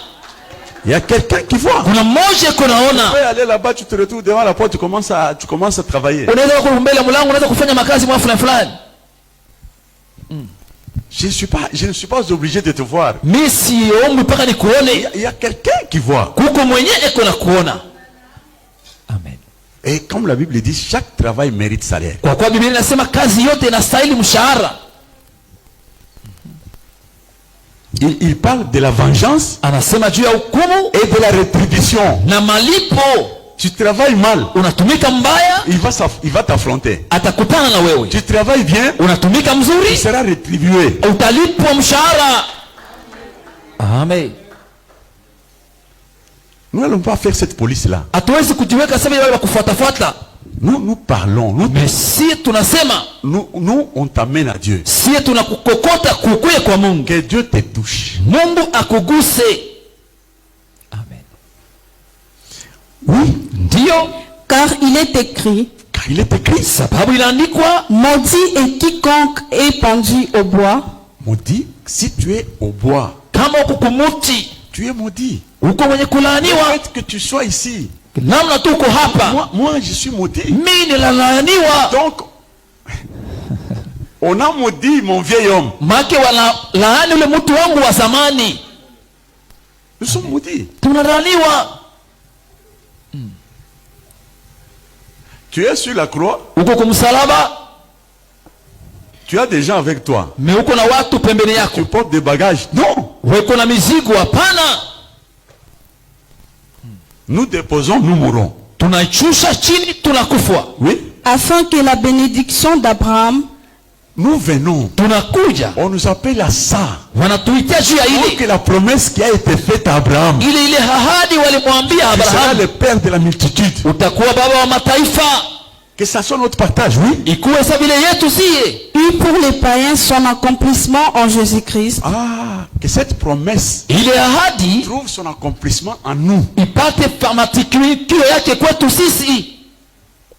Il y a quelqu'un qui voit. Kuna mmoja iko Tu naona. peux aller là-bas, tu te retrouves devant la porte, tu commences à travailler. Unaweza kurumbela mlango, unaweza kufanya makazi mwa fulani fulani. Je ne suis pas obligé de te voir. Mimi siombi mpaka nikuone. Il y a quelqu'un qui voit. Kuko mwenye iko na kuona. Amen. Et comme la Bible dit, chaque travail mérite salaire. Kwa kuwa Biblia inasema kazi yote inastahili mshahara. Il parle de la vengeance Anasema juu ya hukumu et de la rétribution. na malipo. Tu travailles mal, Unatumika mbaya, il va t'affronter. atakutana na wewe. Tu travailles bien, Unatumika tu mzuri, seras rétribué. utalipwa mshahara. Amen. Nous n'allons pas faire cette police-là. Hatuwezi kujiweka sema wale wakufuatafuata. Nous parlons. Mais si tunasema, Nous, on t'amène à Dieu. si tunakukokota kukuye kwa Mungu. Que Dieu te touche. Mungu akuguse. Amen. Oui. Ndiyo, car il est écrit, Car il est écrit. sababu inaandikwa, maudit est quiconque est pendu au bois. Maudit, si tu es au bois, kama uko kumuti, tu es maudit. uko mwenye Le kulaaniwa. fait que tu sois ici. Namna tu uko hapa, Moi, je suis maudit. mimi nilalaaniwa. Donc, on a maudit mon vieil homme. Make wana laani ule mtu wangu wa zamani. Nous sommes maudits. Tunalaaniwa. Tu es sur la croix, Uko kumsalaba, tu as des gens avec toi. me uko na watu pembeni Tu yako. portes des bagages. Non. Weko na mizigo, hapana. Nous déposons, nous mourons. Tunaichusha chini, tunakufa. Oui. Afin que la bénédiction d'Abraham Nous venons. Tunakuja, On nous appelle à ça. wanatuitia juu ya Pour que ile la promesse qui a été faite à Abraham, ile ahadi walimwambia qui sera Abrahamu, le père de la multitude, utakuwa baba wa mataifa. que ça soit notre partage, oui. Ikuwe sa vile yetu siye. eut pour les païens son accomplissement en Jésus-Christ. Ah, que cette promesse Ile ahadi trouve son accomplissement en nous. ipate matikio yake kwetu sisi,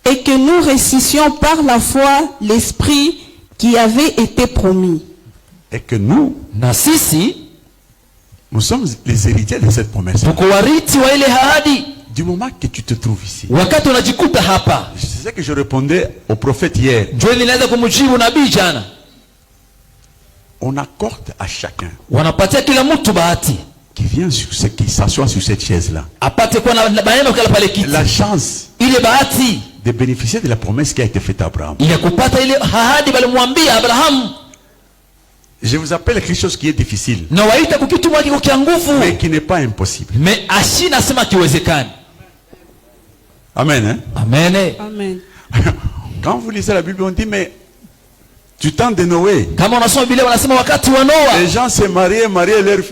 Et que nous récissons par la foi l'Esprit qui avait été promis. Et que nous, na sisi nous sommes les héritiers de cette promesse. tuko wariti wa ile ahadi. Du moment que tu te trouves ici. Wakati unajikuta hapa, C'est ce que je répondais au prophète hier. ndio ninaweza kumjibu nabii jana. On accorde à chacun Wanapatia kila mtu bahati qui vient sur ce, qui s'assoit sur cette chaise-là apate kuwa na maneno kala pale kiti, la chance ile bahati de bénéficier de la promesse qui a été faite à Abraham. ya kupata ile ahadi balimwambia Abrahamu. Je vous appelle quelque chose qui est difficile, Na waita kukitumwa kiko kia nguvu, mais qui n'est pas impossible. me ashina sema kiwezekani. Amen. Hein? Amen. Amen. Quand vous lisez la Bible, on dit, mais du temps de Noé, Kama unasoma Biblia wanasema wakati wa Noa les gens se mariaient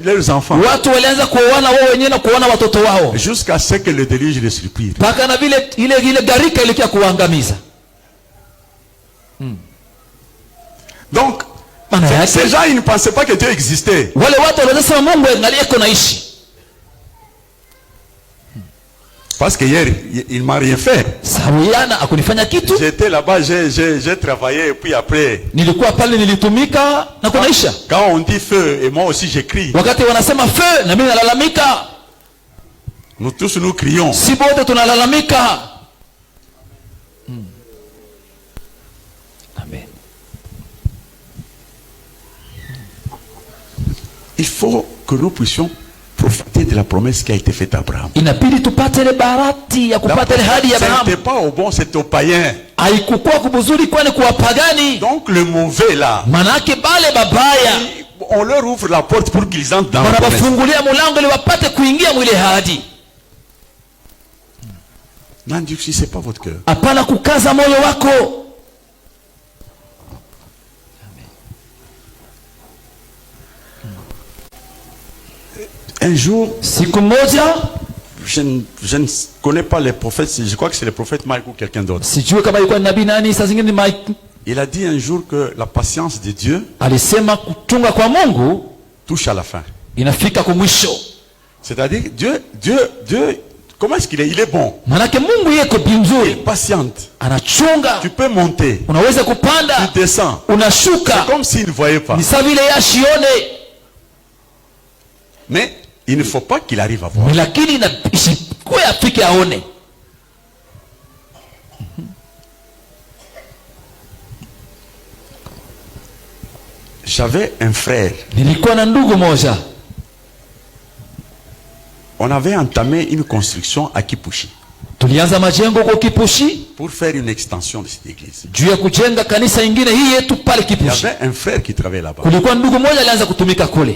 leurs enfants, watu walianza kuoana wao wenyewe na kuoana watoto wao, jusqu'à ce que le déluge les surprenne. mpaka na vile ile gharika ilikia kuangamiza. Donc, Maana yake ces gens, ils ne pensaient pas que Dieu existait. wale watu walisema Mungu angaliyeko naishi, Parce que hier, il m'a rien fait. sababu yana akunifanya kitu. J'étais là-bas, j'ai travaillé, et puis après, Nilikuwa pale nilitumika na kunaisha. quand on dit feu, et moi aussi j'écris, Wakati wanasema fe na mimi nalalamika, nous tous nous crions. si bote tunalalamika. il faut que nous puissions profiter de la promesse qui a été faite à Abraham. Inabidi tupate ile bahati ya kupata ile hadi ya Ce Abrahamu. n'était pas au bon, c'était au païen. Haikukuwa kubuzuri kwani kuwapagani. Donc le mauvais là, Manake bale babaya on leur ouvre la porte pour qu'ils entrent dans la promesse. wanabafungulia mulango ili wapate kuingia mwile hadi. N'endurcissez pas votre cœur. Hapana kukaza moyo wako. Un jour, Siku moja, je ne connais pas les prophètes, je crois que c'est le prophète Mike ou quelqu'un d'autre. sijui kama ilikuwa ni nabii nani, saa zingine ni Mike, Il a dit un jour que la patience de Dieu alisema kuchunga kwa Mungu touche à la fin. inafika kwa mwisho. C'est-à-dire, Dieu, comment est-ce qu'il est? Il est bon. Manake Mungu yeko Il bizuri, est patiente. anachunga. Tu peux monter, Unaweza kupanda, tu descends. unashuka. C'est comme s'il ne voyait pas. Ni sawa vile yashione, Mais il ne faut pas qu'il arrive à voir. lakini isikuwe afike aone. J'avais un frère. Nilikuwa na ndugu moja, On avait entamé une construction à Kipushi tulianza majengo kwa Kipushi pour faire une extension de cette église. juu ya kujenga kanisa ingine hii yetu pale Il y Kipushi. avait un frère qui travaillait là-bas. Kulikuwa ndugu moja alianza kutumika kule.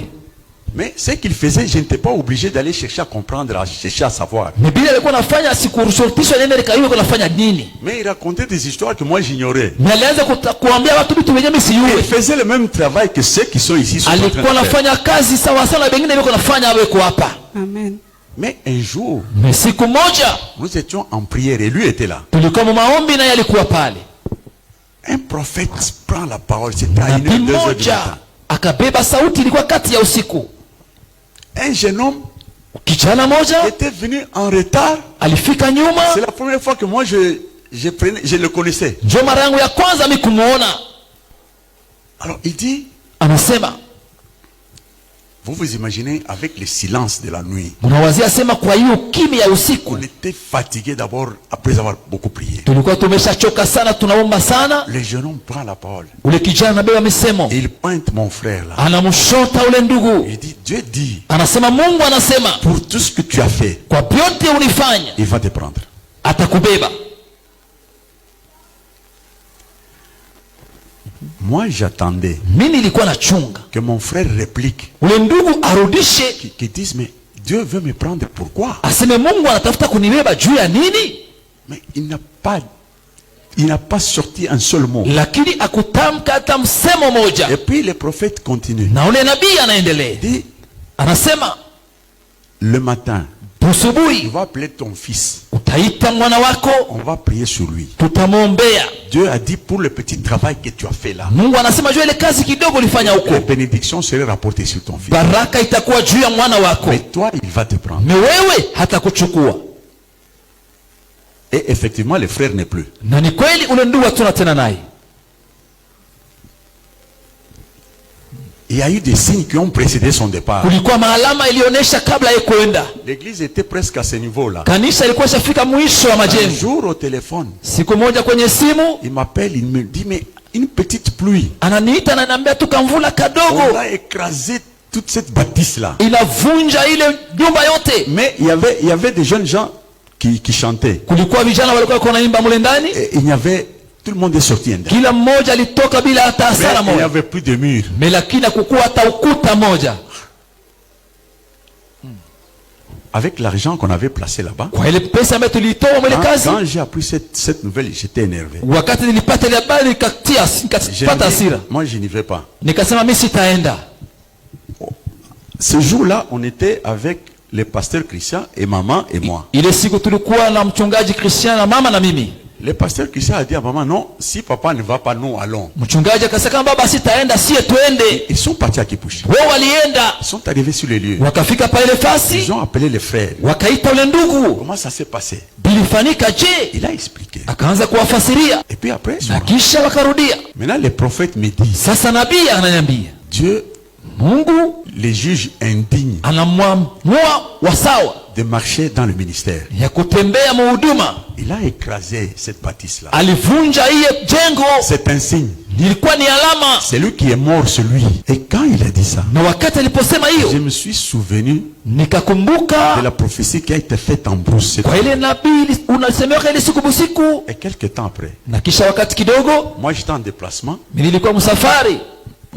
Mais ce qu'il faisait, je n'étais pas obligé d'aller chercher à comprendre, à chercher à savoir. Ni bila alikuwa anafanya sikurushurutishwa nenda nikaiwe kunafanya nini. Mais il racontait des histoires que moi j'ignorais. Na alianza kuambia watu vitu vyenye mimi Il siyui. faisait le même travail que ceux qui sont ici sont en train Alikuwa de faire. anafanya kazi sawa sawa na wengine wako nafanya weko hapa. Amen. Mais un jour, Mais siku moja nous étions en prière et lui était là. tulikuwa mu maombi na alikuwa pale. Un prophète prend la parole, c'était à 1h, Nabii 2h du mmoja matin. akabeba sauti, ilikuwa kati ya usiku. Un jeune homme Kijana moja était venu en retard. alifika nyuma. C'est la première fois que moi je le connaissais. Ndio mara yangu ya kwanza mimi kumuona. Alors il dit, Anasema, vous vous imaginez avec le silence de la nuit. unawazia sema kwa hiyo kimya ya usiku. On était fatigué d'abord après avoir beaucoup prié. Tulikuwa tumeshachoka sana, tunaomba sana. Le jeune homme prend la parole. Ule kijana anabeba misemo, Et il pointe mon frère là. anamshota ule ndugu. Il dit, Dieu dit, Anasema Mungu anasema pour tout ce que tu as fait, kwa vyote ulifanya il va te prendre. atakubeba. Moi j'attendais Mimi nilikuwa nachunga que mon frère réplique, ule ndugu arudishe, qu'il dise, mais Dieu veut me prendre, pourquoi? aseme Mungu anatafuta kunibeba juu ya nini? Mais il n'a pas sorti un seul mot. Lakini akutamka hata msemo moja. Et puis le prophète continue. Na ule nabii anaendelea, Il dit, anasema le matin, tu busubuhi vas appeler ton fils. utaita mwana wako, On va prier sur lui. tutamwombea. Dieu a dit pour le petit travail que tu as fait là, Mungu anasema juu ile kazi kidogo ulifanya les huko, bénédictions seraient rapportées sur ton fils. baraka itakuwa juu ya mwana wako, Mais toi, il va te prendre. na wewe hatakuchukua. Et effectivement, le frère n'est plus. Na ni kweli ule ndugu hatuna tena naye. Il y a eu des signes qui ont précédé son départ. Kulikuwa maalama ilionyesha kabla yeye kwenda. L'église était presque à ce niveau-là. Kanisa ilikuwa ishafika mwisho wa Un majengo. jour au téléphone, Siku moja kwenye simu il m'appelle, il me dit, mais une petite pluie, ananiita na ananiambia tu kamvula kadogo on a écrasé toute cette bâtisse-là. inavunja ile nyumba yote. Mais il y avait des jeunes gens qui chantaient. Kulikuwa vijana walikuwa wanaimba mule ndani, Et il y avait, tout le monde est sorti indemne. kila mmoja alitoka bila hata Mais hasara il n'y moja. avait plus de mur. Mais lakini hakukuwa hata ukuta moja. Avec l'argent qu'on avait placé là-bas, Kwa ile pesa ambayo tulitoa mwele kazi, quand j'ai appris cette nouvelle, j'étais énervé. wakati nilipata ile habari nikapata J'ai hasira. dit, moi, je n'y vais pas. Nikasema mimi sitaenda. Ce jour-là, on était avec le pasteur Christian et maman et moi. Ile siku tulikuwa na mchungaji Christian na mama na mimi. Le pasteur Christian a dit à maman, non, si papa ne va pas, nous allons. Mchungaji akasema kama baba sitaenda, sie twende. Ils sont partis à Kipushi. Wao walienda, Ils sont arrivés sur les lieux. wakafika pale Ils fasi, ont appelé les frères. wakaita ule ndugu. Comment ça s'est passé? Bilifanyika je? Il a expliqué. Akaanza kuwafasiria Et puis après, na kisha wakarudia. maintenant le prophète me dit, Sasa nabii ananiambia Dieu Mungu les juge indignes anamwamua wasawa de de marcher dans le ministère. ya kutembea muhuduma, Il a écrasé cette bâtisse-là. alivunja hiye jengo. C'est un signe. Ilikuwa ni alama. C'est lui qui est mort, celui. Et quand il a dit ça, Na wakati aliposema je hiyo, me suis souvenu de nikakumbuka la prophétie qui a été faite en brousse. kwa ile nabii unasemeka ile siku busiku. Et quelques temps après, Na kisha wakati kidogo, moi j'étais en déplacement. mimi nilikuwa msafari,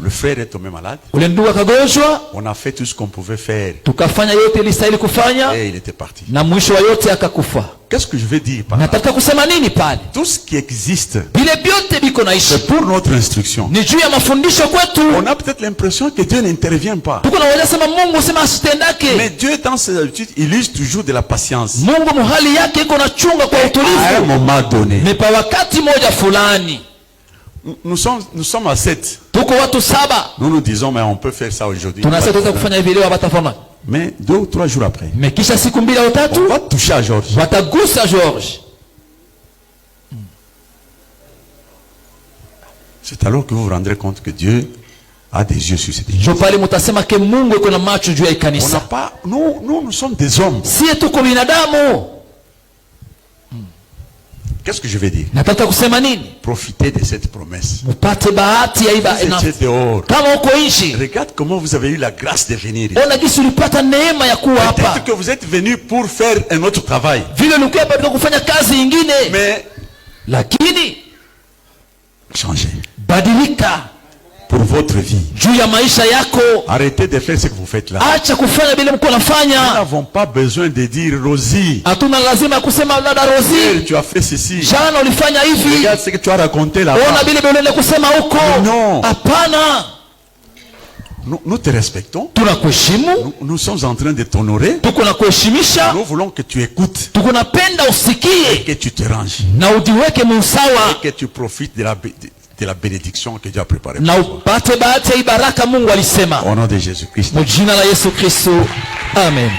Le frère est tombé malade. ule ndugu akagonjwa, On a fait tout ce qu'on pouvait faire. tukafanya yote ilistahili kufanya, Et il était parti. na mwisho wa yote akakufa. Qu'est-ce que je veux dire par là? Nataka kusema nini pale? Tout ce qui existe, Vile vyote biko naishi c'est pour notre instruction. ni juu ya mafundisho kwetu. On a peut-être l'impression que Dieu n'intervient pas. Tuko na wajua sema Mungu sema asitendake. Mais Dieu, dans ses habitudes, il use toujours de la patience. Mungu muhali yake iko na chunga kwa À un utulivu. moment donné, Ni pa wakati moja fulani. nous sommes à 7. Tuko watu 7. Nous nous disons, mais on peut faire ça aujourd'hui. Tunasema tuweza kufanya hivi leo batafanya. Mais 2 ou 3 jours après, Mekisha siku 2 au 3 on va toucher à Georges. watagusa George. C'est alors que vous vous rendrez compte que Dieu a des yeux sur cette église. Jo pale mutasema ke Mungu iko na macho juu ya On n'a kanisa. pas, nous sommes des hommes. Sie tuko binadamu. Qu'est-ce que je vais dire? Nataka kusema nini? Profitez de cette promesse. Mupate bahati ya iba Vous na étiez dehors. kama uko nchi. Regarde comment vous avez eu la grâce de venir. Ona gisi ulipata neema ya kuwa hapa. Peut-être que vous êtes venu pour faire un autre travail. Vile ulikuwa hapa kufanya kazi nyingine. Mais Lakini changez. badilika Pour votre vie. juu ya maisha yako. Arrêtez de faire ce que vous faites là. Acha kufanya vile mko Nous nafanya. n'avons pas besoin de dire, Rosie, Hatuna lazima ya kusema dada hier, Rosi, tu as fait ceci. jana ulifanya hivi. Regarde ce que tu as raconté Ona là-bas. vile vile kusema huko. Non. Hapana. Nous te respectons. Tunakuheshimu, Nous sommes en train de t'honorer. tuko na kuheshimisha, Nous voulons que tu écoutes, tuko napenda usikie que tu te ranges, na ujiweke musawa que tu profites de la bénédiction que Dieu a préparée. na upate bahati ya baraka Mungu alisema. Au nom de Jésus-Christ. Mu jina la Yesu Kristo. Amen.